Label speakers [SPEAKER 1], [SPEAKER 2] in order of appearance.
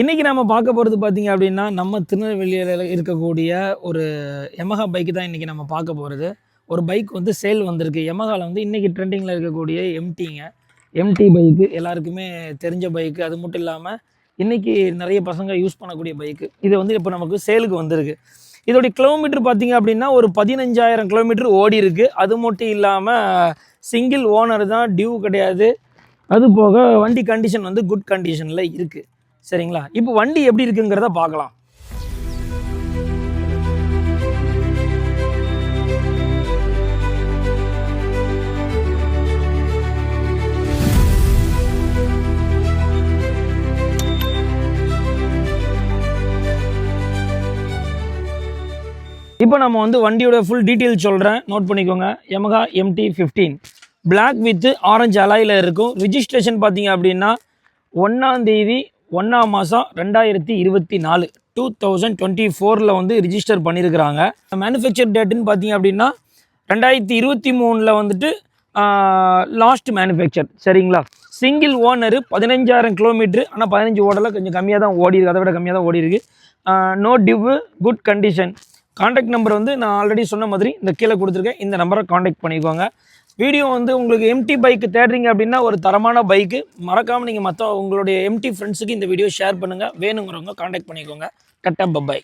[SPEAKER 1] இன்றைக்கி நம்ம பார்க்க போகிறது பார்த்திங்க அப்படின்னா நம்ம திருநெல்வேலியில் இருக்கக்கூடிய ஒரு யமஹா பைக்கு தான் இன்றைக்கி நம்ம பார்க்க போகிறது. ஒரு பைக் வந்து சேல் வந்திருக்கு. யமஹாவில் வந்து இன்றைக்கி ட்ரெண்டிங்கில் இருக்கக்கூடிய எம்டி பைக்கு எல்லாருக்குமே தெரிஞ்ச பைக்கு. அது மட்டும் இல்லாமல் இன்றைக்கி நிறைய பசங்க யூஸ் பண்ணக்கூடிய பைக்கு. இது வந்து இப்போ நமக்கு சேலுக்கு வந்திருக்கு. இதோடைய கிலோமீட்டர் பார்த்திங்க அப்படின்னா ஒரு 15,000 கிலோமீட்டர் ஓடி இருக்குது. அது மட்டும் இல்லாமல் சிங்கிள் ஓனர் தான், டியூ கிடையாது. அது போக வண்டி கண்டிஷன் வந்து குட் கண்டிஷனில் இருக்குது. சரிங்களா? இப்போ வண்டி எப்படி இருக்குங்கிறத பார்க்கலாம். இப்போ நம்ம வந்து வண்டியோட ஃபுல் டீட்டெயில் சொல்கிறேன், நோட் பண்ணிக்கோங்க. Yamaha MT-15 black with orange அலாயில் இருக்கும். ரிஜிஸ்ட்ரேஷன் பார்த்தீங்க அப்படின்னா 1ஆம் தேதி 1ஆம் மாதம் 2024 2024 வந்து ரிஜிஸ்டர் பண்ணியிருக்கிறாங்க. மேனுஃபேக்சர் டேட்டுன்னு பார்த்தீங்க அப்படின்னா 2023 வந்துட்டு லாஸ்ட் மேனுஃபேக்சர். சரிங்களா? Single owner, 15,000 kilometre. ஆனால் 15 ஓடலை, கொஞ்சம் கம்மியாக தான் ஓடி இருக்குது, அதை விட கம்மியாக தான் ஓடி இருக்குது. நோ டிவ், குட் கண்டிஷன். காண்டாக்ட் நம்பர் வந்து நான் ஆல்ரெடி சொன்ன மாதிரி இந்த கீழே கொடுத்துருக்கேன். இந்த நம்பரை காண்டாக்ட் பண்ணிக்கோங்க. வீடியோ வந்து உங்களுக்கு எம்டி பைக்கு தேடுறீங்க அப்படின்னா ஒரு தரமான பைக்கு. மறக்காமல் நீங்கள் உங்களுடைய எம்டி ஃப்ரெண்ட்ஸுக்கு இந்த வீடியோ ஷேர் பண்ணுங்கள். வேணுங்கிறவங்க காண்டாக்ட் பண்ணிக்கோங்க. கட்டா பப்பாய்.